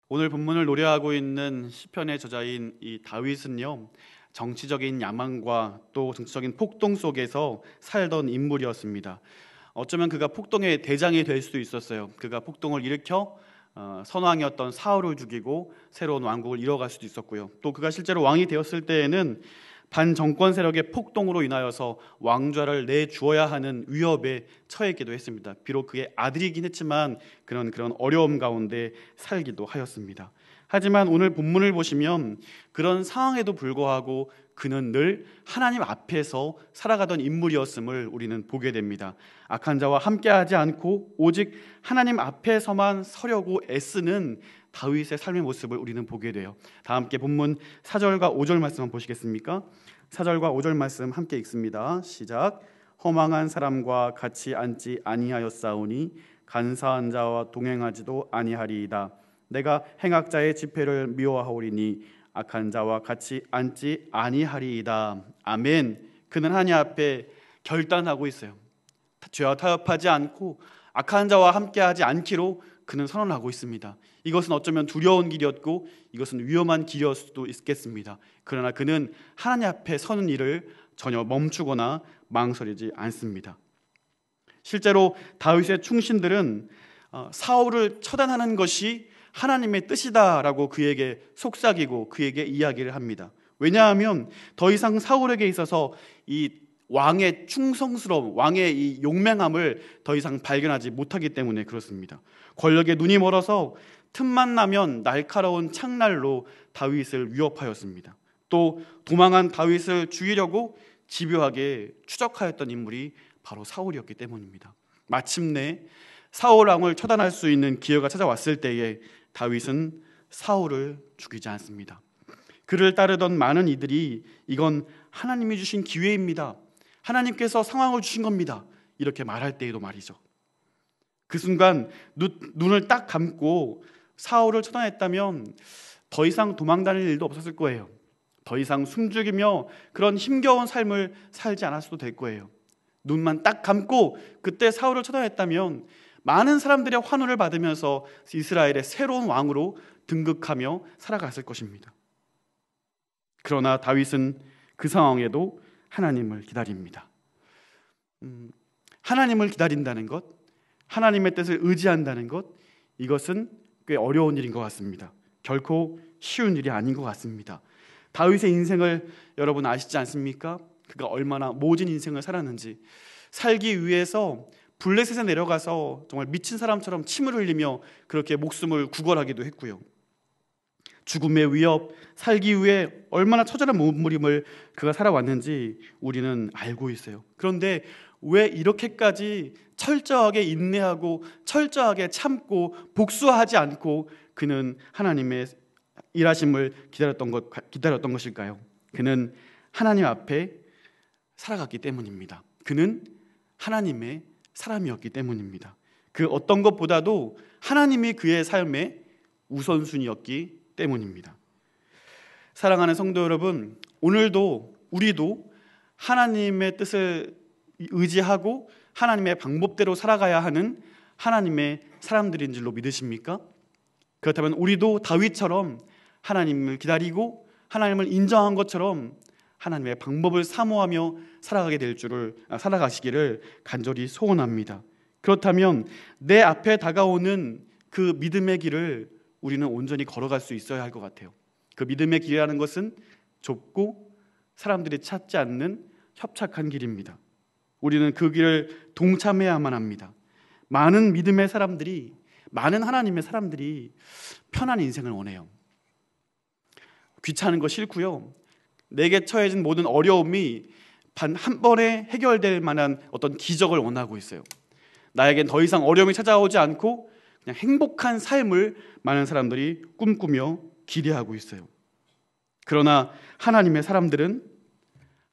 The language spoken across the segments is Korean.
오늘 본문을 노래하고 있는 시편의 저자인 이 다윗은요, 정치적인 야망과 또 정치적인 폭동 속에서 살던 인물이었습니다. 어쩌면 그가 폭동의 대장이 될 수도 있었어요. 그가 폭동을 일으켜 선왕이었던 사울을 죽이고 새로운 왕국을 이뤄갈 수도 있었고요. 또 그가 실제로 왕이 되었을 때에는 반정권 세력의 폭동으로 인하여서 왕좌를 내주어야 하는 위협에 처했기도 했습니다. 비록 그의 아들이긴 했지만 그런 어려움 가운데 살기도 하였습니다. 하지만 오늘 본문을 보시면 그런 상황에도 불구하고 그는 늘 하나님 앞에서 살아가던 인물이었음을 우리는 보게 됩니다. 악한 자와 함께하지 않고 오직 하나님 앞에서만 서려고 애쓰는 다윗의 삶의 모습을 우리는 보게 돼요. 다 함께 본문 4절과 5절 말씀 한번 보시겠습니까? 4절과 5절 말씀 함께 읽습니다. 시작. 허망한 사람과 같이 앉지 아니하였사오니 간사한 자와 동행하지도 아니하리이다. 내가 행악자의 집회를 미워하오리니 악한 자와 같이 앉지 아니하리이다. 아멘. 그는 하나님 앞에 결단하고 있어요. 죄와 타협하지 않고 악한 자와 함께하지 않기로 그는 선언하고 있습니다. 이것은 어쩌면 두려운 길이었고 이것은 위험한 길이었을 수도 있겠습니다. 그러나 그는 하나님 앞에 서는 일을 전혀 멈추거나 망설이지 않습니다. 실제로 다윗의 충신들은 사울을 처단하는 것이 하나님의 뜻이다라고 그에게 속삭이고 그에게 이야기를 합니다. 왜냐하면 더 이상 사울에게 있어서 이 왕의 충성스러움, 왕의 이 용맹함을 더 이상 발견하지 못하기 때문에 그렇습니다. 권력에 눈이 멀어서 틈만 나면 날카로운 창날로 다윗을 위협하였습니다. 또 도망한 다윗을 죽이려고 집요하게 추적하였던 인물이 바로 사울이었기 때문입니다. 마침내 사울 왕을 처단할 수 있는 기회가 찾아왔을 때에 다윗은 사울을 죽이지 않습니다. 그를 따르던 많은 이들이 이건 하나님이 주신 기회입니다. 하나님께서 상황을 주신 겁니다. 이렇게 말할 때에도 말이죠. 그 순간 눈을 딱 감고 사울을 처단했다면 더 이상 도망 다닐 일도 없었을 거예요. 더 이상 숨죽이며 그런 힘겨운 삶을 살지 않았어도 될 거예요. 눈만 딱 감고 그때 사울을 처단했다면 많은 사람들의 환호를 받으면서 이스라엘의 새로운 왕으로 등극하며 살아갔을 것입니다. 그러나 다윗은 그 상황에도 하나님을 기다립니다. 하나님을 기다린다는 것, 하나님의 뜻을 의지한다는 것, 이것은 꽤 어려운 일인 것 같습니다. 결코 쉬운 일이 아닌 것 같습니다. 다윗의 인생을 여러분 아시지 않습니까? 그가 얼마나 모진 인생을 살았는지. 살기 위해서 블레셋에 내려가서 정말 미친 사람처럼 침을 흘리며 그렇게 목숨을 구걸하기도 했고요. 죽음의 위협, 살기 위해 얼마나 처절한 몸부림을 그가 살아왔는지 우리는 알고 있어요. 그런데 왜 이렇게까지 철저하게 인내하고 철저하게 참고 복수하지 않고 그는 하나님의 일하심을 기다렸던 것일까요? 그는 하나님 앞에 살아갔기 때문입니다. 그는 하나님의 사람이었기 때문입니다. 그 어떤 것보다도 하나님이 그의 삶의 우선순위였기 때문입니다. 사랑하는 성도 여러분, 오늘도 우리도 하나님의 뜻을 의지하고 하나님의 방법대로 살아가야 하는 하나님의 사람들인 줄로 믿으십니까? 그렇다면 우리도 다윗처럼 하나님을 기다리고 하나님을 인정한 것처럼 하나님의 방법을 사모하며 살아가시기를 간절히 소원합니다. 그렇다면 내 앞에 다가오는 그 믿음의 길을 우리는 온전히 걸어갈 수 있어야 할 것 같아요. 그 믿음의 길이라는 것은 좁고 사람들이 찾지 않는 협착한 길입니다. 우리는 그 길을 동참해야만 합니다. 많은 믿음의 사람들이, 많은 하나님의 사람들이 편한 인생을 원해요. 귀찮은 거 싫고요. 내게 처해진 모든 어려움이 한 번에 해결될 만한 어떤 기적을 원하고 있어요. 나에겐 더 이상 어려움이 찾아오지 않고 그냥 행복한 삶을 많은 사람들이 꿈꾸며 기대하고 있어요. 그러나 하나님의 사람들은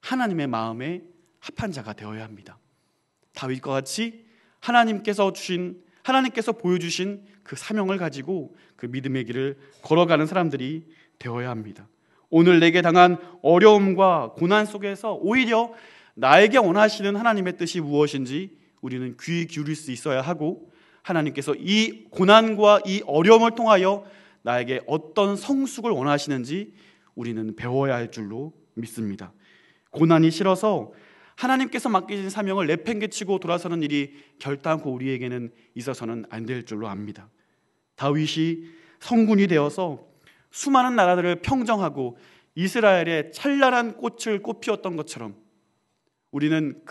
하나님의 마음에 합한 자가 되어야 합니다. 다윗과 같이 하나님께서 보여주신 그 사명을 가지고 그 믿음의 길을 걸어가는 사람들이 되어야 합니다. 오늘 내게 당한 어려움과 고난 속에서 오히려 나에게 원하시는 하나님의 뜻이 무엇인지 우리는 귀 기울일 수 있어야 하고, 하나님께서 이 고난과 이 어려움을 통하여 나에게 어떤 성숙을 원하시는지 우리는 배워야 할 줄로 믿습니다. 고난이 싫어서 하나님께서 맡기신 사명을 내팽개치고 돌아서는 일이 결단코 우리에게는 있어서는 안 될 줄로 압니다. 다윗이 성군이 되어서 수많은 나라들을 평정하고 이스라엘의 찬란한 꽃을 꽃피웠던 것처럼 우리는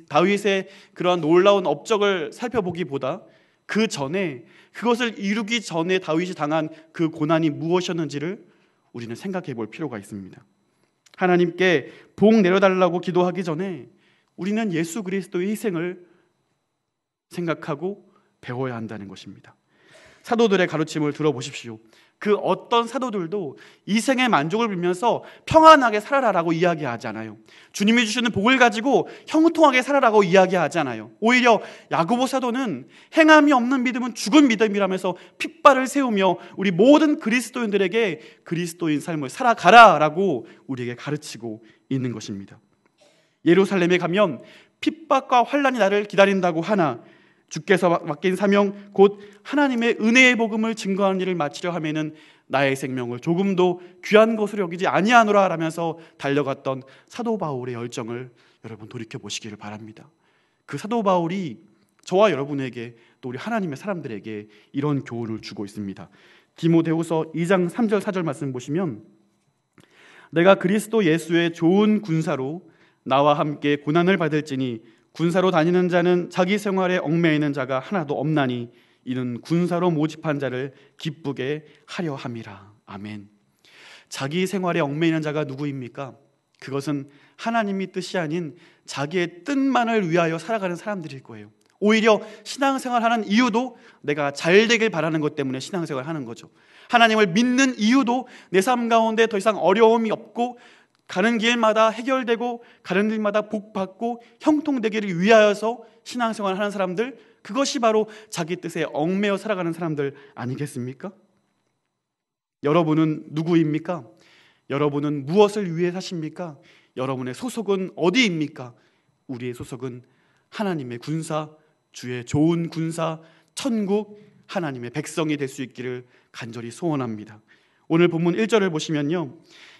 다윗의 그러한 놀라운 업적을 살펴보기보다 그 전에, 그것을 이루기 전에 다윗이 당한 그 고난이 무엇이었는지를 우리는 생각해 볼 필요가 있습니다. 하나님께 복 내려달라고 기도하기 전에 우리는 예수 그리스도의 희생을 생각하고 배워야 한다는 것입니다. 사도들의 가르침을 들어보십시오. 그 어떤 사도들도 이생의 만족을 빌면서 평안하게 살아라라고 이야기하지 않아요. 주님이 주시는 복을 가지고 형통하게 살아라고 이야기하지 않아요. 오히려 야고보 사도는 행함이 없는 믿음은 죽은 믿음이라면서 핏발을 세우며 우리 모든 그리스도인들에게 그리스도인 삶을 살아가라라고 우리에게 가르치고 있는 것입니다. 예루살렘에 가면 핍박과 환난이 나를 기다린다고 하나 주께서 맡긴 사명 곧 하나님의 은혜의 복음을 증거하는 일을 마치려 하면은 나의 생명을 조금도 귀한 것으로 여기지 아니하노라 라면서 달려갔던 사도 바울의 열정을 여러분 돌이켜 보시기를 바랍니다. 그 사도 바울이 저와 여러분에게 또 우리 하나님의 사람들에게 이런 교훈을 주고 있습니다. 디모데후서 2장 3절 4절 말씀 보시면 내가 그리스도 예수의 좋은 군사로 나와 함께 고난을 받을지니 군사로 다니는 자는 자기 생활에 얽매이는 자가 하나도 없나니 이는 군사로 모집한 자를 기쁘게 하려 함이라. 아멘. 자기 생활에 얽매이는 자가 누구입니까? 그것은 하나님의 뜻이 아닌 자기의 뜻만을 위하여 살아가는 사람들일 거예요. 오히려 신앙생활하는 이유도 내가 잘 되길 바라는 것 때문에 신앙생활을 하는 거죠. 하나님을 믿는 이유도 내 삶 가운데 더 이상 어려움이 없고 가는 길마다 해결되고 가는 길마다 복받고 형통되기를 위하여서 신앙생활을 하는 사람들, 그것이 바로 자기 뜻에 얽매여 살아가는 사람들 아니겠습니까? 여러분은 누구입니까? 여러분은 무엇을 위해 사십니까? 여러분의 소속은 어디입니까? 우리의 소속은 하나님의 군사, 주의 좋은 군사, 천국, 하나님의 백성이 될 수 있기를 간절히 소원합니다. 오늘 본문 1절을 보시면요,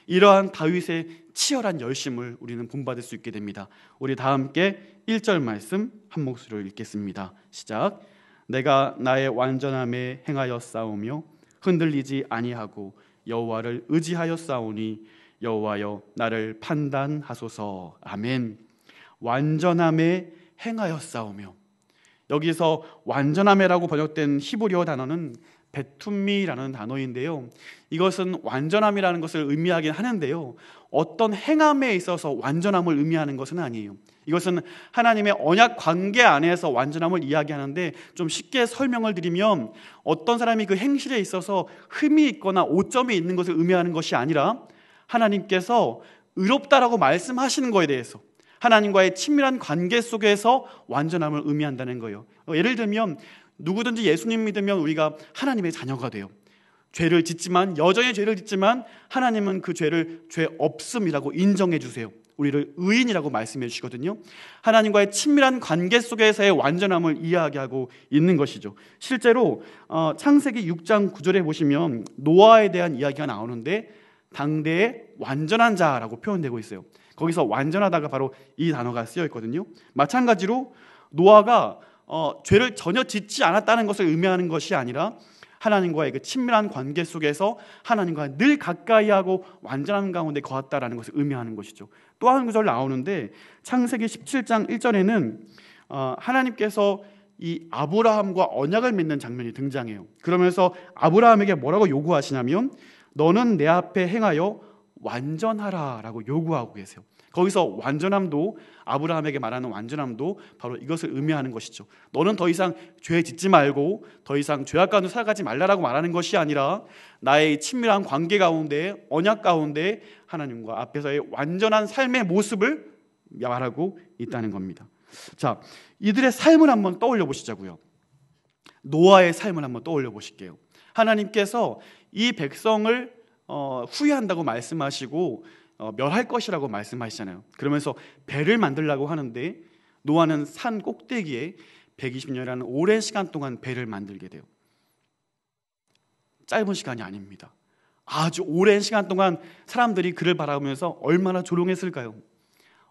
이러한 다윗의 치열한 열심을 우리는 본받을 수 있게 됩니다. 우리 다 함께 1절 말씀 한 목소리로 읽겠습니다. 시작. 내가 나의 완전함에 행하여 싸우며 흔들리지 아니하고 여호와를 의지하여 싸우니 여호와여 나를 판단하소서. 아멘. 완전함에 행하여 싸우며, 여기서 완전함이라고 번역된 히브리어 단어는 베툼미라는 단어인데요, 이것은 완전함이라는 것을 의미하긴 하는데요, 어떤 행함에 있어서 완전함을 의미하는 것은 아니에요. 이것은 하나님의 언약 관계 안에서 완전함을 이야기하는데, 좀 쉽게 설명을 드리면 어떤 사람이 그 행실에 있어서 흠이 있거나 오점이 있는 것을 의미하는 것이 아니라 하나님께서 의롭다라고 말씀하시는 것에 대해서 하나님과의 친밀한 관계 속에서 완전함을 의미한다는 거예요. 예를 들면 누구든지 예수님 믿으면 우리가 하나님의 자녀가 돼요. 죄를 짓지만, 여전히 죄를 짓지만 하나님은 그 죄를 죄 없음이라고 인정해 주세요. 우리를 의인이라고 말씀해 주시거든요. 하나님과의 친밀한 관계 속에서의 완전함을 이야기하고 있는 것이죠. 실제로 창세기 6장 9절에 보시면 노아에 대한 이야기가 나오는데 당대의 완전한 자라고 표현되고 있어요. 거기서 완전하다가 바로 이 단어가 쓰여 있거든요. 마찬가지로 노아가 죄를 전혀 짓지 않았다는 것을 의미하는 것이 아니라 하나님과의 그 친밀한 관계 속에서 하나님과 늘 가까이하고 완전한 가운데 거했다라는 것을 의미하는 것이죠. 또 한 구절 나오는데 창세기 17장 1절에는 하나님께서 이 아브라함과 언약을 맺는 장면이 등장해요. 그러면서 아브라함에게 뭐라고 요구하시냐면 너는 내 앞에 행하여 완전하라 라고 요구하고 계세요. 거기서 완전함도, 아브라함에게 말하는 완전함도 바로 이것을 의미하는 것이죠. 너는 더 이상 죄 짓지 말고 더 이상 죄악 가운데 살아가지 말라라고 말하는 것이 아니라 나의 친밀한 관계 가운데, 언약 가운데 하나님과 앞에서의 완전한 삶의 모습을 말하고 있다는 겁니다. 자, 이들의 삶을 한번 떠올려 보시자고요. 노아의 삶을 한번 떠올려 보실게요. 하나님께서 이 백성을 후회한다고 말씀하시고 멸할 것이라고 말씀하시잖아요. 그러면서 배를 만들려고 하는데 노아는 산 꼭대기에 120년이라는 오랜 시간 동안 배를 만들게 돼요. 짧은 시간이 아닙니다. 아주 오랜 시간 동안 사람들이 그를 바라보면서 얼마나 조롱했을까요?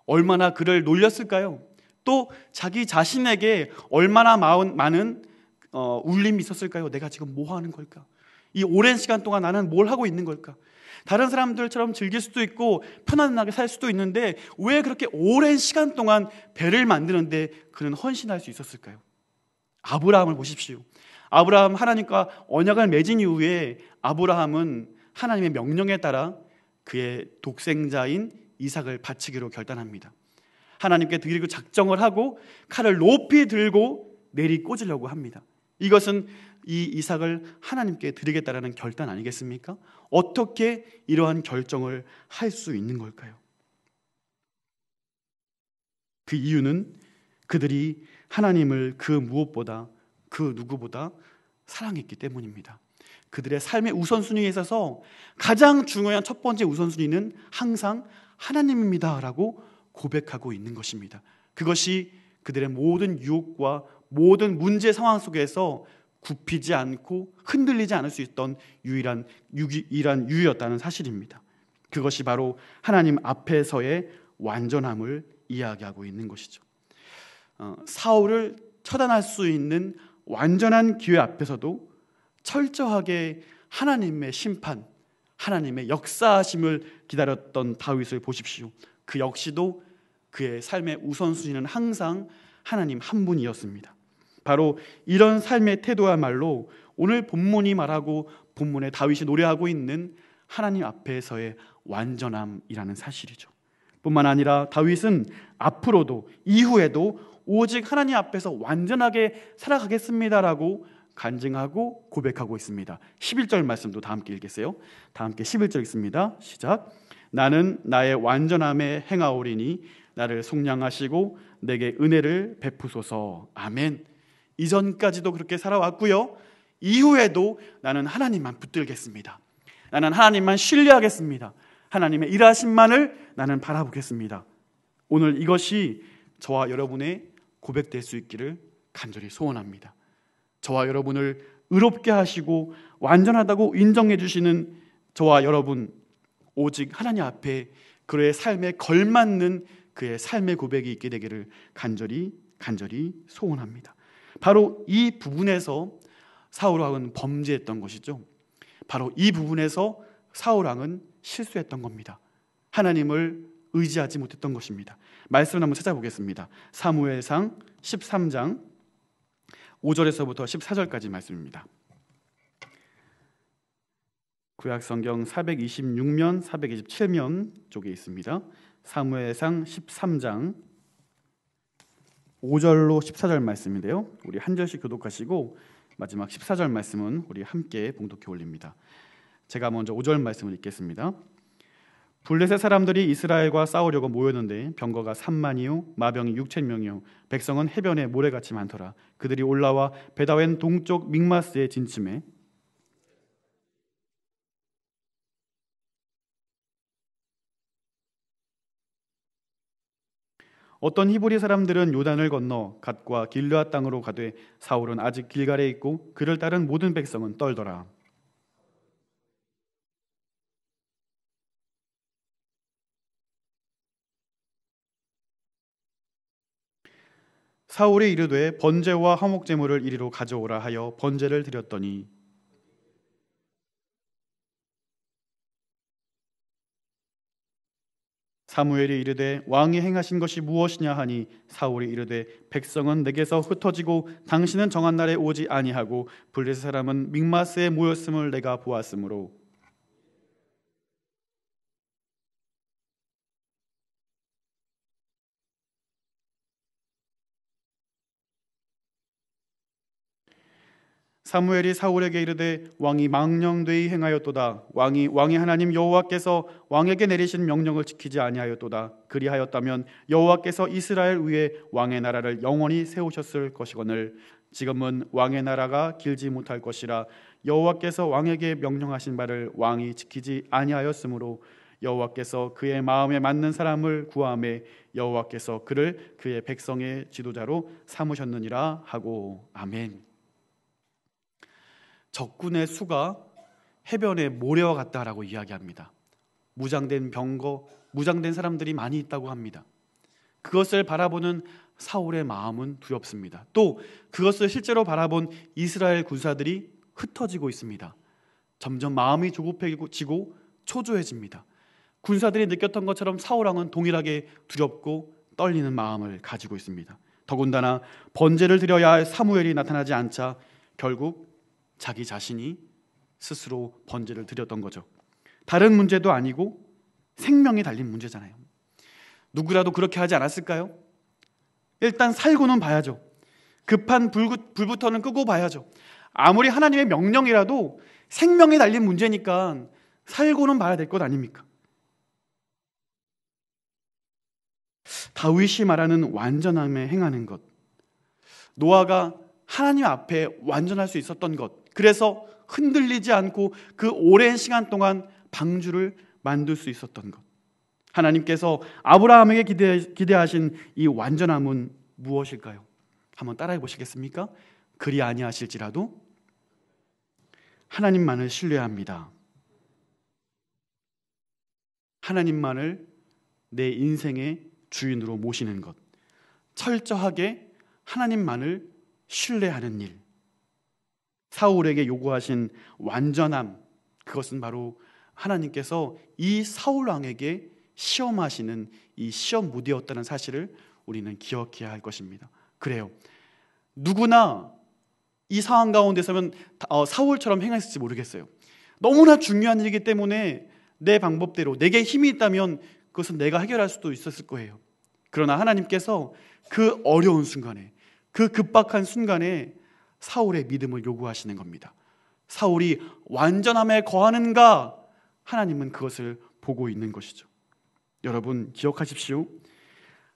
얼마나 그를 놀렸을까요? 또 자기 자신에게 얼마나 많은 울림이 있었을까요? 내가 지금 뭐 하는 걸까? 이 오랜 시간 동안 나는 뭘 하고 있는 걸까? 다른 사람들처럼 즐길 수도 있고 편안하게 살 수도 있는데 왜 그렇게 오랜 시간 동안 배를 만드는데 그는 헌신할 수 있었을까요? 아브라함을 보십시오. 아브라함 하나님과 언약을 맺은 이후에 아브라함은 하나님의 명령에 따라 그의 독생자인 이삭을 바치기로 결단합니다. 하나님께 드리고 작정을 하고 칼을 높이 들고 내리 꽂으려고 합니다. 이것은 이 이삭을 하나님께 드리겠다라는 결단 아니겠습니까? 어떻게 이러한 결정을 할 수 있는 걸까요? 그 이유는 그들이 하나님을 그 무엇보다 그 누구보다 사랑했기 때문입니다. 그들의 삶의 우선순위에 있어서 가장 중요한 첫 번째 우선순위는 항상 하나님입니다 라고 고백하고 있는 것입니다. 그것이 그들의 모든 유혹과 모든 문제 상황 속에서 굽히지 않고 흔들리지 않을 수 있던 유일한 유였다는 사실입니다. 그것이 바로 하나님 앞에서의 완전함을 이야기하고 있는 것이죠. 사울을 처단할 수 있는 완전한 기회 앞에서도 철저하게 하나님의 심판, 하나님의 역사하심을 기다렸던 다윗을 보십시오. 그 역시도 그의 삶의 우선순위는 항상 하나님 한 분이었습니다. 바로 이런 삶의 태도야말로 오늘 본문이 말하고 본문에 다윗이 노래하고 있는 하나님 앞에서의 완전함이라는 사실이죠. 뿐만 아니라 다윗은 앞으로도 이후에도 오직 하나님 앞에서 완전하게 살아가겠습니다라고 간증하고 고백하고 있습니다. 11절 말씀도 다 함께 읽겠어요. 다 함께 11절 읽습니다. 시작. 나는 나의 완전함에 행하오리니 나를 속량하시고 내게 은혜를 베푸소서. 아멘. 이전까지도 그렇게 살아왔고요. 이후에도 나는 하나님만 붙들겠습니다. 나는 하나님만 신뢰하겠습니다. 하나님의 일하심만을 나는 바라보겠습니다. 오늘 이것이 저와 여러분의 고백될 수 있기를 간절히 소원합니다. 저와 여러분을 의롭게 하시고 완전하다고 인정해 주시는 저와 여러분, 오직 하나님 앞에 그의 삶에 걸맞는 그의 삶의 고백이 있게 되기를 간절히 소원합니다. 바로 이 부분에서 사울왕은 범죄했던 것이죠. 바로 이 부분에서 사울왕은 실수했던 겁니다. 하나님을 의지하지 못했던 것입니다. 말씀을 한번 찾아보겠습니다. 사무엘상 13장 5절에서부터 14절까지 말씀입니다. 구약성경 426면 427면 쪽에 있습니다. 사무엘상 13장 5절로 14절 말씀인데요. 우리 한 절씩 교독하시고 마지막 14절 말씀은 우리 함께 봉독해 올립니다. 제가 먼저 5절 말씀을 읽겠습니다. 블레셋 사람들이 이스라엘과 싸우려고 모였는데 병거가 3만이요 마병이 6,000명이요 백성은 해변에 모래같이 많더라. 그들이 올라와 베다웬 동쪽 믹마스에 진침해 어떤 히브리 사람들은 요단을 건너 갓과 길르앗 땅으로 가되 사울은 아직 길갈에 있고 그를 따른 모든 백성은 떨더라. 사울이 이르되 번제와 화목제물을 이리로 가져오라 하여 번제를 드렸더니 사무엘이 이르되 왕이 행하신 것이 무엇이냐 하니 사울이 이르되 백성은 내게서 흩어지고 당신은 정한 날에 오지 아니하고 블레셋 사람은 믹마스에 모였음을 내가 보았으므로 사무엘이 사울에게 이르되 왕이 망령되이 행하였도다. 왕의 하나님 여호와께서 왕에게 내리신 명령을 지키지 아니하였도다. 그리하였다면 여호와께서 이스라엘 위에 왕의 나라를 영원히 세우셨을 것이거늘 지금은 왕의 나라가 길지 못할 것이라. 여호와께서 왕에게 명령하신 바를 왕이 지키지 아니하였으므로 여호와께서 그의 마음에 맞는 사람을 구하매 여호와께서 그를 그의 백성의 지도자로 삼으셨느니라 하고. 아멘. 적군의 수가 해변의 모래와 같다라고 이야기합니다. 무장된 병거, 무장된 사람들이 많이 있다고 합니다. 그것을 바라보는 사울의 마음은 두렵습니다. 또 그것을 실제로 바라본 이스라엘 군사들이 흩어지고 있습니다. 점점 마음이 조급해지고 초조해집니다. 군사들이 느꼈던 것처럼 사울 왕은 동일하게 두렵고 떨리는 마음을 가지고 있습니다. 더군다나 번제를 드려야 할 사무엘이 나타나지 않자 결국 자기 자신이 스스로 번제를 드렸던 거죠. 다른 문제도 아니고 생명이 달린 문제잖아요. 누구라도 그렇게 하지 않았을까요? 일단 살고는 봐야죠. 급한 불부터는 끄고 봐야죠. 아무리 하나님의 명령이라도 생명이 달린 문제니까 살고는 봐야 될 것 아닙니까? 다윗이 말하는 완전함에 행하는 것, 노아가 하나님 앞에 완전할 수 있었던 것, 그래서 흔들리지 않고 그 오랜 시간 동안 방주를 만들 수 있었던 것, 하나님께서 아브라함에게 기대하신 이 완전함은 무엇일까요? 한번 따라해 보시겠습니까? 그리 아니하실지라도 하나님만을 신뢰합니다. 하나님만을 내 인생의 주인으로 모시는 것, 철저하게 하나님만을 신뢰하는 일. 사울에게 요구하신 완전함, 그것은 바로 하나님께서 이 사울 왕에게 시험하시는 이 시험 무대였다는 사실을 우리는 기억해야 할 것입니다. 그래요, 누구나 이 상황 가운데 서면 사울처럼 행했을지 모르겠어요. 너무나 중요한 일이기 때문에 내 방법대로, 내게 힘이 있다면 그것은 내가 해결할 수도 있었을 거예요. 그러나 하나님께서 그 어려운 순간에, 그 급박한 순간에 사울의 믿음을 요구하시는 겁니다. 사울이 완전함에 거하는가? 하나님은 그것을 보고 있는 것이죠. 여러분 기억하십시오.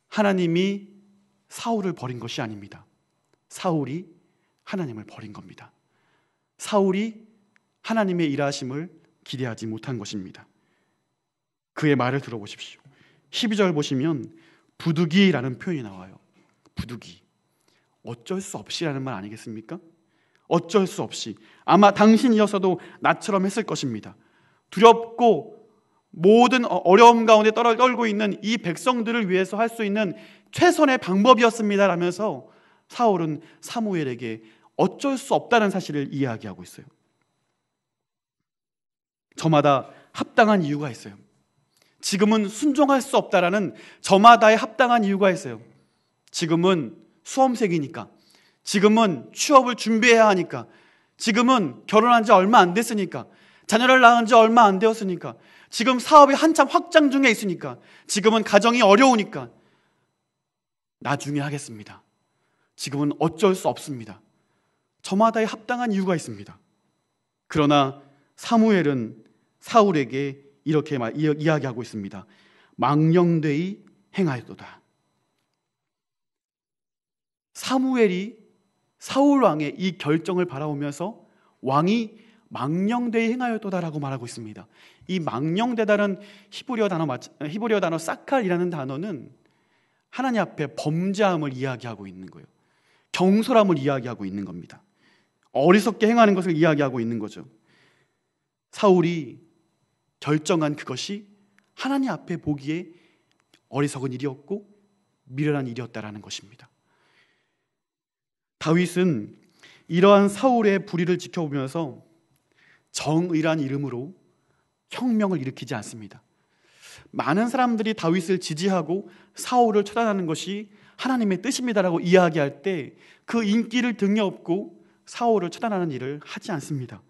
하나님이 사울을 버린 것이 아닙니다. 사울이 하나님을 버린 겁니다. 사울이 하나님의 일하심을 기대하지 못한 것입니다. 그의 말을 들어보십시오. 12절 보시면 부득이라는 표현이 나와요. 부득이. 어쩔 수 없이라는 말 아니겠습니까? 어쩔 수 없이. 아마 당신이었어도 나처럼 했을 것입니다. 두렵고 모든 어려움 가운데 떨고 있는 이 백성들을 위해서 할 수 있는 최선의 방법이었습니다 라면서 사울은 사무엘에게 어쩔 수 없다는 사실을 이야기하고 있어요. 저마다 합당한 이유가 있어요. 지금은 순종할 수 없다라는 저마다의 합당한 이유가 있어요. 지금은 수험생이니까, 지금은 취업을 준비해야 하니까, 지금은 결혼한 지 얼마 안 됐으니까, 자녀를 낳은 지 얼마 안 되었으니까, 지금 사업이 한참 확장 중에 있으니까, 지금은 가정이 어려우니까 나중에 하겠습니다. 지금은 어쩔 수 없습니다. 저마다의 합당한 이유가 있습니다. 그러나 사무엘은 사울에게 이렇게 이야기하고 있습니다. 망령되이 행하였도다. 사무엘이 사울 왕의 이 결정을 바라보면서 왕이 망령되이 행하였도다라고 말하고 있습니다. 이 망령되다는 히브리어 단어 사칼이라는 단어는 하나님 앞에 범죄함을 이야기하고 있는 거예요. 경솔함을 이야기하고 있는 겁니다. 어리석게 행하는 것을 이야기하고 있는 거죠. 사울이 결정한 그것이 하나님 앞에 보기에 어리석은 일이었고 미련한 일이었다라는 것입니다. 다윗은 이러한 사울의 불의를 지켜보면서 정의란 이름으로 혁명을 일으키지 않습니다. 많은 사람들이 다윗을 지지하고 사울을 처단하는 것이 하나님의 뜻입니다라고 이야기할 때 그 인기를 등에 업고 사울을 처단하는 일을 하지 않습니다.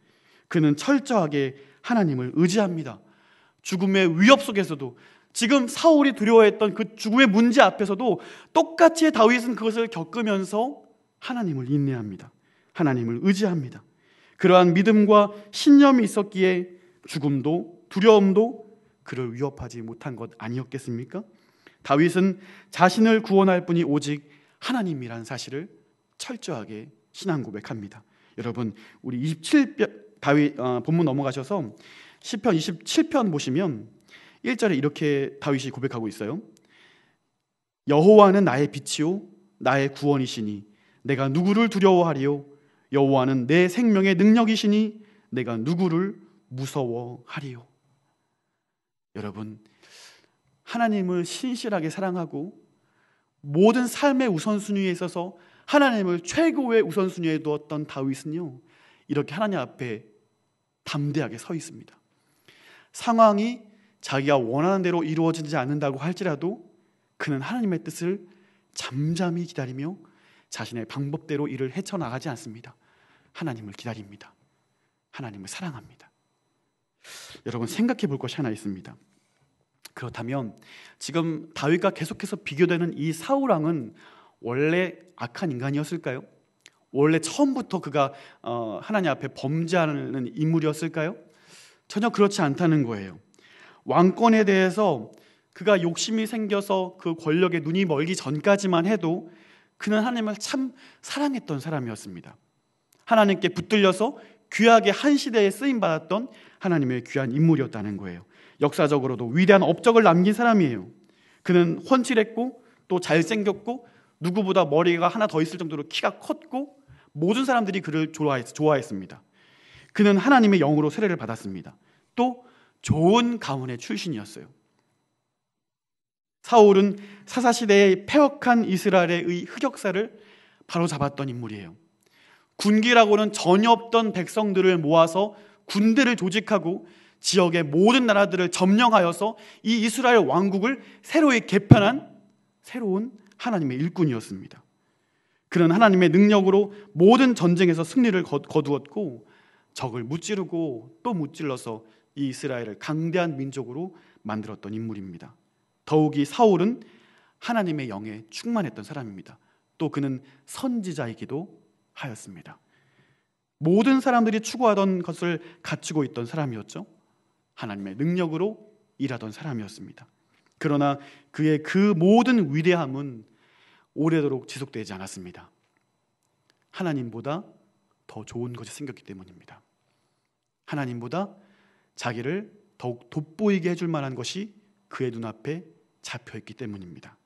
그는 철저하게 하나님을 의지합니다. 죽음의 위협 속에서도, 지금 사울이 두려워했던 그 죽음의 문제 앞에서도 똑같이 다윗은 그것을 겪으면서 하나님을 인내합니다. 하나님을 의지합니다. 그러한 믿음과 신념이 있었기에 죽음도 두려움도 그를 위협하지 못한 것 아니었겠습니까? 다윗은 자신을 구원할 분이 오직 하나님이란 사실을 철저하게 신앙 고백합니다. 여러분, 우리 27편 다윗 본문 넘어가셔서 시편 27편 보시면 1절에 이렇게 다윗이 고백하고 있어요. 여호와는 나의 빛이요 나의 구원이시니 내가 누구를 두려워하리요? 여호와는 내 생명의 능력이시니 내가 누구를 무서워하리요. 여러분, 하나님을 신실하게 사랑하고 모든 삶의 우선순위에 있어서 하나님을 최고의 우선순위에 두었던 다윗은요, 이렇게 하나님 앞에 담대하게 서 있습니다. 상황이 자기가 원하는 대로 이루어지지 않는다고 할지라도 그는 하나님의 뜻을 잠잠히 기다리며 자신의 방법대로 일을 헤쳐나가지 않습니다. 하나님을 기다립니다. 하나님을 사랑합니다. 여러분, 생각해 볼 것이 하나 있습니다. 그렇다면 지금 다윗과 계속해서 비교되는 이 사울 왕은 원래 악한 인간이었을까요? 원래 처음부터 그가 하나님 앞에 범죄하는 인물이었을까요? 전혀 그렇지 않다는 거예요. 왕권에 대해서 그가 욕심이 생겨서 그 권력에 눈이 멀기 전까지만 해도 그는 하나님을 참 사랑했던 사람이었습니다. 하나님께 붙들려서 귀하게 한 시대에 쓰임받았던 하나님의 귀한 인물이었다는 거예요. 역사적으로도 위대한 업적을 남긴 사람이에요. 그는 훤칠했고 또 잘생겼고 누구보다 머리가 하나 더 있을 정도로 키가 컸고 모든 사람들이 그를 좋아했습니다. 그는 하나님의 영으로 세례를 받았습니다. 또 좋은 가문의 출신이었어요. 사울은 사사시대의 패역한 이스라엘의 흑역사를 바로잡았던 인물이에요. 군기라고는 전혀 없던 백성들을 모아서 군대를 조직하고 지역의 모든 나라들을 점령하여서 이 이스라엘 왕국을 새로이 개편한 새로운 하나님의 일꾼이었습니다. 그는 하나님의 능력으로 모든 전쟁에서 승리를 거두었고 적을 무찌르고 또 무찔러서 이 이스라엘을 강대한 민족으로 만들었던 인물입니다. 더욱이 사울은 하나님의 영에 충만했던 사람입니다. 또 그는 선지자이기도 하였습니다. 모든 사람들이 추구하던 것을 갖추고 있던 사람이었죠. 하나님의 능력으로 일하던 사람이었습니다. 그러나 그의 그 모든 위대함은 오래도록 지속되지 않았습니다. 하나님보다 더 좋은 것이 생겼기 때문입니다. 하나님보다 자기를 더욱 돋보이게 해줄 만한 것이 그의 눈앞에 잡혀있기 때문입니다.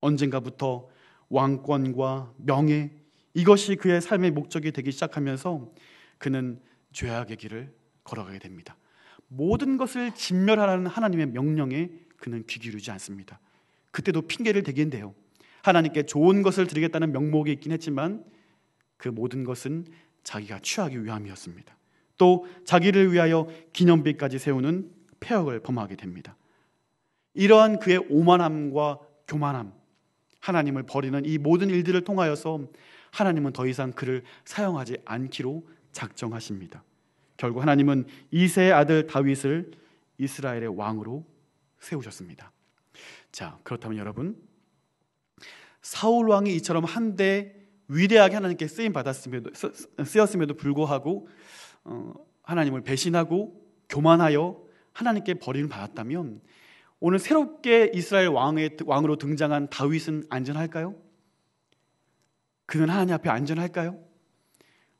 언젠가부터 왕권과 명예, 이것이 그의 삶의 목적이 되기 시작하면서 그는 죄악의 길을 걸어가게 됩니다. 모든 것을 진멸하라는 하나님의 명령에 그는 귀 기울이지 않습니다. 그때도 핑계를 대긴데요. 하나님께 좋은 것을 드리겠다는 명목이 있긴 했지만 그 모든 것은 자기가 취하기 위함이었습니다. 또 자기를 위하여 기념비까지 세우는 패역을 범하게 됩니다. 이러한 그의 오만함과 교만함, 하나님을 버리는 이 모든 일들을 통하여서 하나님은 더 이상 그를 사용하지 않기로 작정하십니다. 결국 하나님은 이새의 아들 다윗을 이스라엘의 왕으로 세우셨습니다. 자, 그렇다면 여러분, 사울 왕이 이처럼 한데 위대하게 하나님께 쓰였음에도 불구하고 하나님을 배신하고 교만하여 하나님께 버림을 받았다면 오늘 새롭게 이스라엘 왕으로 등장한 다윗은 안전할까요? 그는 하나님 앞에 안전할까요?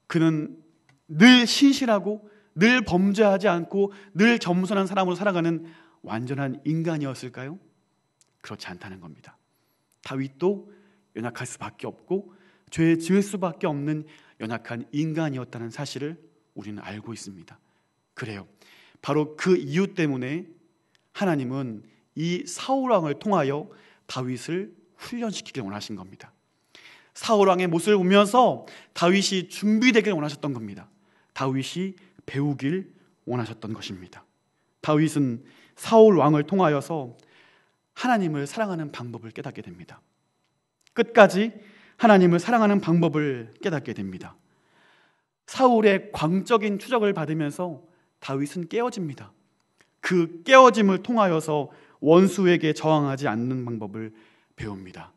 그는 늘 신실하고 늘 범죄하지 않고 늘 겸손한 사람으로 살아가는 완전한 인간이었을까요? 그렇지 않다는 겁니다. 다윗도 연약할 수밖에 없고 죄에 지을 수밖에 없는 연약한 인간이었다는 사실을 우리는 알고 있습니다. 그래요. 바로 그 이유 때문에 하나님은 이 사울 왕을 통하여 다윗을 훈련시키길 원하신 겁니다. 사울 왕의 모습을 보면서 다윗이 준비되길 원하셨던 겁니다. 다윗이 배우길 원하셨던 것입니다. 다윗은 사울 왕을 통하여서 하나님을 사랑하는 방법을 깨닫게 됩니다. 끝까지 하나님을 사랑하는 방법을 깨닫게 됩니다. 사울의 광적인 추적을 받으면서 다윗은 깨어집니다. 그 깨어짐을 통하여서 원수에게 저항하지 않는 방법을 배웁니다.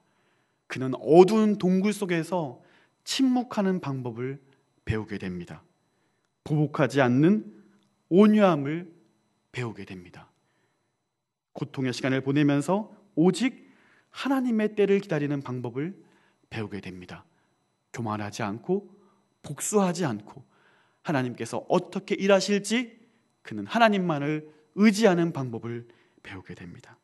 그는 어두운 동굴 속에서 침묵하는 방법을 배우게 됩니다. 보복하지 않는 온유함을 배우게 됩니다. 고통의 시간을 보내면서 오직 하나님의 때를 기다리는 방법을 배우게 됩니다. 교만하지 않고 복수하지 않고 하나님께서 어떻게 일하실지 그는 하나님만을 의지하는 방법을 배우게 됩니다.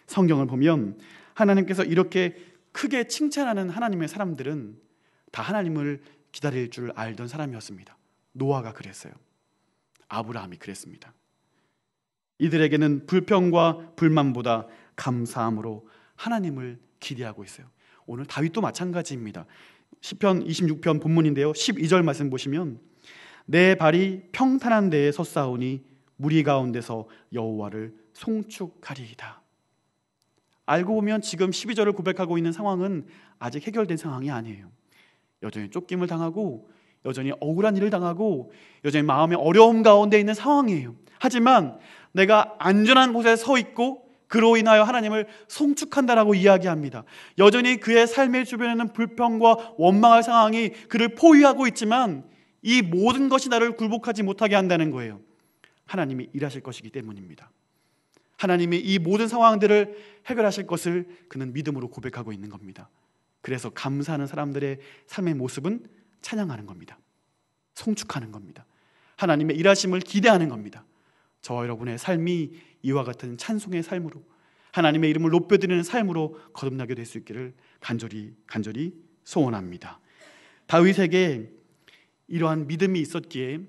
성경을 보면 하나님께서 이렇게 크게 칭찬하는 하나님의 사람들은 다 하나님을 기다릴 줄 알던 사람이었습니다. 노아가 그랬어요. 아브라함이 그랬습니다. 이들에게는 불평과 불만보다 감사함으로 하나님을 기대하고 있어요. 오늘 다윗도 마찬가지입니다. 시편 26편 본문인데요, 12절 말씀 보시면 내 발이 평탄한 데에 섰사오니 무리 가운데서 여호와를 송축하리이다. 알고 보면 지금 12절을 고백하고 있는 상황은 아직 해결된 상황이 아니에요. 여전히 쫓김을 당하고 여전히 억울한 일을 당하고 여전히 마음의 어려움 가운데 있는 상황이에요. 하지만 내가 안전한 곳에 서 있고 그로 인하여 하나님을 송축한다라고 이야기합니다. 여전히 그의 삶의 주변에는 불평과 원망할 상황이 그를 포위하고 있지만 이 모든 것이 나를 굴복하지 못하게 한다는 거예요. 하나님이 일하실 것이기 때문입니다. 하나님이 이 모든 상황들을 해결하실 것을 그는 믿음으로 고백하고 있는 겁니다. 그래서 감사하는 사람들의 삶의 모습은 찬양하는 겁니다. 송축하는 겁니다. 하나님의 일하심을 기대하는 겁니다. 저와 여러분의 삶이 이와 같은 찬송의 삶으로 하나님의 이름을 높여드리는 삶으로 거듭나게 될 수 있기를 간절히 소원합니다. 다윗에게 이러한 믿음이 있었기에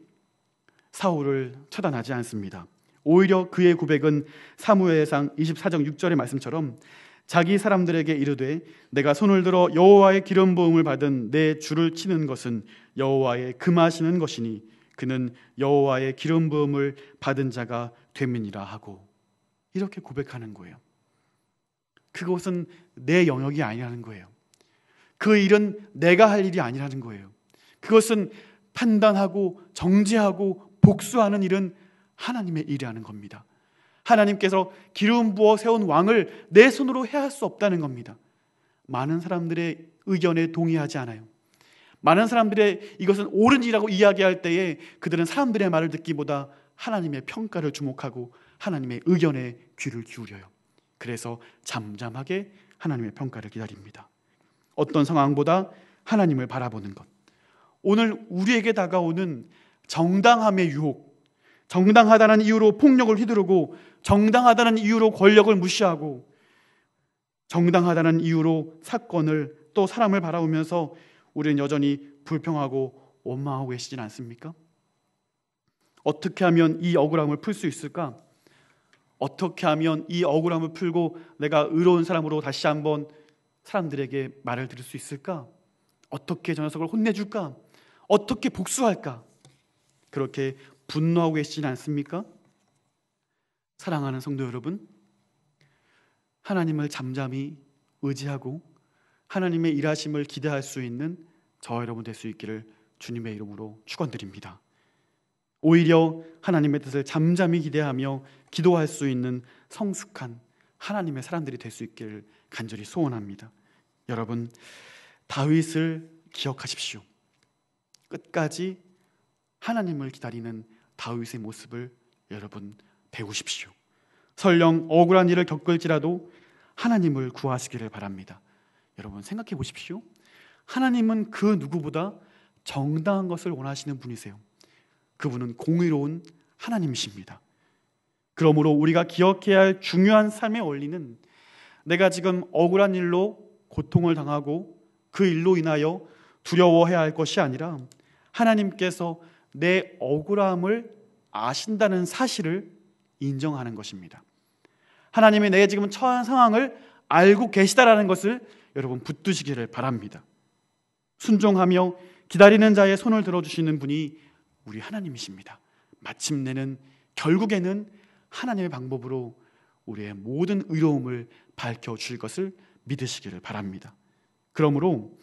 사울을 처단하지 않습니다. 오히려 그의 고백은 사무엘상 24장 6절의 말씀처럼 자기 사람들에게 이르되 내가 손을 들어 여호와의 기름 부음을 받은 내 주를 치는 것은 여호와의 금하시는 것이니 그는 여호와의 기름 부음을 받은 자가 됨이니라 하고 이렇게 고백하는 거예요. 그것은 내 영역이 아니라는 거예요. 그 일은 내가 할 일이 아니라는 거예요. 그것은 판단하고 정죄하고 복수하는 일은 하나님의 일이라는 겁니다. 하나님께서 기름 부어 세운 왕을 내 손으로 해야 할 수 없다는 겁니다. 많은 사람들의 의견에 동의하지 않아요. 많은 사람들의 이것은 옳은 일이라고 이야기할 때에 그들은 사람들의 말을 듣기보다 하나님의 평가를 주목하고 하나님의 의견에 귀를 기울여요. 그래서 잠잠하게 하나님의 평가를 기다립니다. 어떤 상황보다 하나님을 바라보는 것. 오늘 우리에게 다가오는 정당함의 유혹, 정당하다는 이유로 폭력을 휘두르고 정당하다는 이유로 권력을 무시하고 정당하다는 이유로 사건을 또 사람을 바라보면서 우리는 여전히 불평하고 원망하고 계시진 않습니까? 어떻게 하면 이 억울함을 풀 수 있을까? 어떻게 하면 이 억울함을 풀고 내가 의로운 사람으로 다시 한번 사람들에게 말을 들을 수 있을까? 어떻게 저 녀석을 혼내줄까? 어떻게 복수할까? 그렇게 분노하고 계시진 않습니까? 사랑하는 성도 여러분, 하나님을 잠잠히 의지하고 하나님의 일하심을 기대할 수 있는 저와 여러분 될 수 있기를 주님의 이름으로 축원드립니다. 오히려 하나님의 뜻을 잠잠히 기대하며 기도할 수 있는 성숙한 하나님의 사람들이 될 수 있기를 간절히 소원합니다. 여러분, 다윗을 기억하십시오. 끝까지 하나님을 기다리는 다윗의 모습을 여러분 배우십시오. 설령 억울한 일을 겪을지라도 하나님을 구하시기를 바랍니다. 여러분 생각해 보십시오. 하나님은 그 누구보다 정당한 것을 원하시는 분이세요. 그분은 공의로운 하나님이십니다. 그러므로 우리가 기억해야 할 중요한 삶의 원리는 내가 지금 억울한 일로 고통을 당하고 그 일로 인하여 두려워해야 할 것이 아니라 하나님께서 내 억울함을 아신다는 사실을 인정하는 것입니다. 하나님이 내가 지금 처한 상황을 알고 계시다라는 것을 여러분 붙드시기를 바랍니다. 순종하며 기다리는 자의 손을 들어주시는 분이 우리 하나님이십니다. 마침내는 결국에는 하나님의 방법으로 우리의 모든 의로움을 밝혀줄 것을 믿으시기를 바랍니다. 그러므로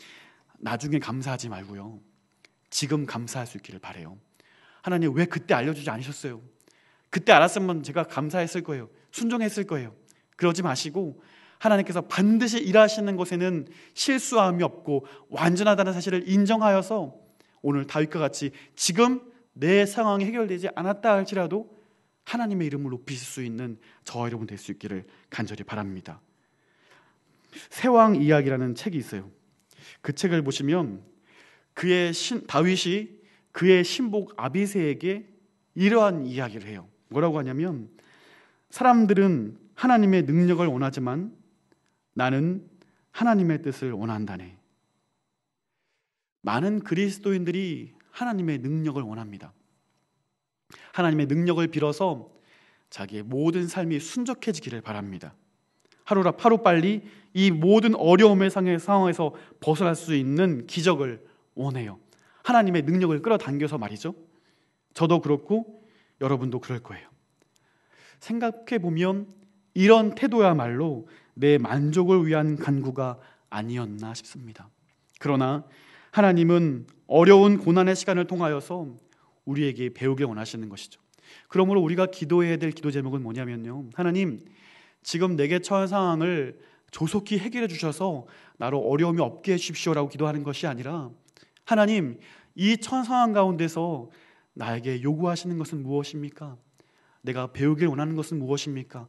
나중에 감사하지 말고요, 지금 감사할 수 있기를 바라요. 하나님 왜 그때 알려주지 않으셨어요? 그때 알았으면 제가 감사했을 거예요. 순종했을 거예요. 그러지 마시고 하나님께서 반드시 일하시는 것에는 실수함이 없고 완전하다는 사실을 인정하여서 오늘 다윗과 같이 지금 내 상황이 해결되지 않았다 할지라도 하나님의 이름을 높이실 수 있는 저와 여러분 될 수 있기를 간절히 바랍니다. 새왕 이야기라는 책이 있어요. 그 책을 보시면 다윗이 그의 신복 아비새에게 이러한 이야기를 해요. 뭐라고 하냐면 사람들은 하나님의 능력을 원하지만 나는 하나님의 뜻을 원한다네. 많은 그리스도인들이 하나님의 능력을 원합니다. 하나님의 능력을 빌어서 자기의 모든 삶이 순적해지기를 바랍니다. 하루빨리 이 모든 어려움의 상황에서 벗어날 수 있는 기적을 원해요. 하나님의 능력을 끌어당겨서 말이죠. 저도 그렇고 여러분도 그럴 거예요. 생각해보면 이런 태도야말로 내 만족을 위한 간구가 아니었나 싶습니다. 그러나 하나님은 어려운 고난의 시간을 통하여서 우리에게 배우길 원하시는 것이죠. 그러므로 우리가 기도해야 될 기도 제목은 뭐냐면요, 하나님, 지금 내게 처한 상황을 조속히 해결해 주셔서 나로 어려움이 없게 해주십시오라고 기도하는 것이 아니라, 하나님, 이 처한 상황 가운데서 나에게 요구하시는 것은 무엇입니까? 내가 배우길 원하는 것은 무엇입니까?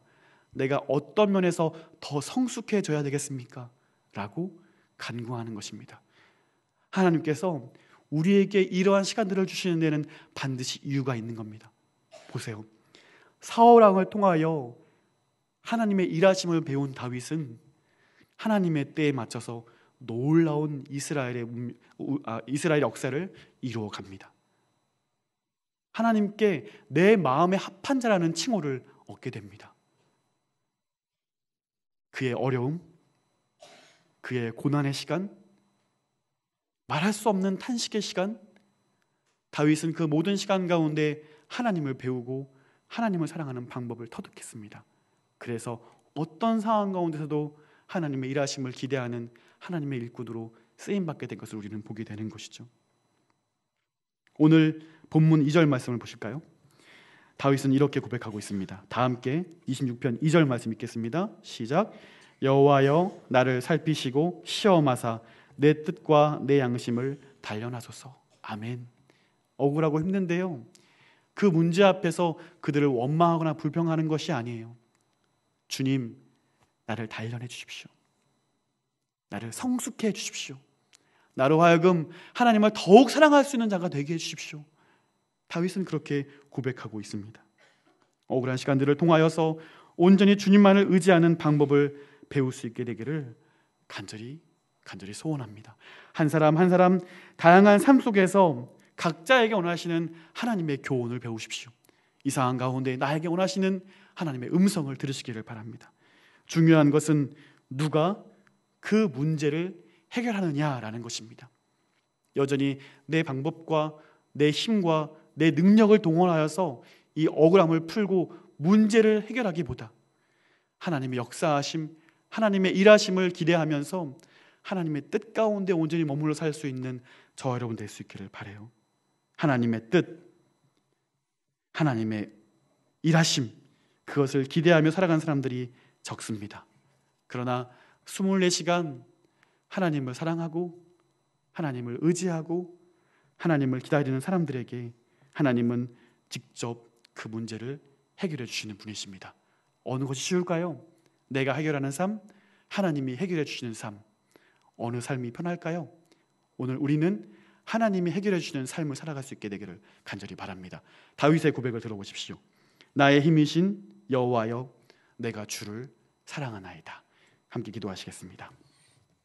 내가 어떤 면에서 더 성숙해져야 되겠습니까? 라고 간구하는 것입니다. 하나님께서 우리에게 이러한 시간들을 주시는 데는 반드시 이유가 있는 겁니다. 보세요. 사울 왕을 통하여 하나님의 일하심을 배운 다윗은 하나님의 때에 맞춰서 놀라운 이스라엘의 역사를 이루어 갑니다. 하나님께 내 마음에 합한 자라는 칭호를 얻게 됩니다. 그의 어려움, 그의 고난의 시간, 말할 수 없는 탄식의 시간, 다윗은 그 모든 시간 가운데 하나님을 배우고 하나님을 사랑하는 방법을 터득했습니다. 그래서 어떤 상황 가운데서도 하나님의 일하심을 기대하는 하나님의 일꾼으로 쓰임받게 된 것을 우리는 보게 되는 것이죠. 오늘 본문 2절 말씀을 보실까요? 다윗은 이렇게 고백하고 있습니다. 다 함께 26편 2절 말씀 읽겠습니다. 시작. 여호와여, 나를 살피시고 시험하사 내 뜻과 내 양심을 단련하소서. 아멘. 억울하고 힘든데요, 그 문제 앞에서 그들을 원망하거나 불평하는 것이 아니에요. 주님, 나를 단련해 주십시오. 나를 성숙해 해 주십시오. 나로 하여금 하나님을 더욱 사랑할 수 있는 자가 되게 해 주십시오. 다윗은 그렇게 고백하고 있습니다. 억울한 시간들을 통하여서 온전히 주님만을 의지하는 방법을 배울 수 있게 되기를 간절히 소원합니다. 한 사람 한 사람 다양한 삶 속에서 각자에게 원하시는 하나님의 교훈을 배우십시오. 이 상황 가운데 나에게 원하시는 하나님의 음성을 들으시기를 바랍니다. 중요한 것은 누가 그 문제를 해결하느냐라는 것입니다. 여전히 내 방법과 내 힘과 내 능력을 동원하여서 이 억울함을 풀고 문제를 해결하기보다 하나님의 역사하심, 하나님의 일하심을 기대하면서 하나님의 뜻 가운데 온전히 머물러 살 수 있는 저와 여러분 될 수 있기를 바라요. 하나님의 뜻, 하나님의 일하심, 그것을 기대하며 살아가는 사람들이 적습니다. 그러나 24시간 하나님을 사랑하고 하나님을 의지하고 하나님을 기다리는 사람들에게 하나님은 직접 그 문제를 해결해 주시는 분이십니다. 어느 것이 쉬울까요? 내가 해결하는 삶, 하나님이 해결해 주시는 삶. 어느 삶이 편할까요? 오늘 우리는 하나님이 해결해 주시는 삶을 살아갈 수 있게 되기를 간절히 바랍니다. 다윗의 고백을 들어보십시오. 나의 힘이신 여호와여, 내가 주를 사랑하나이다. 함께 기도하시겠습니다.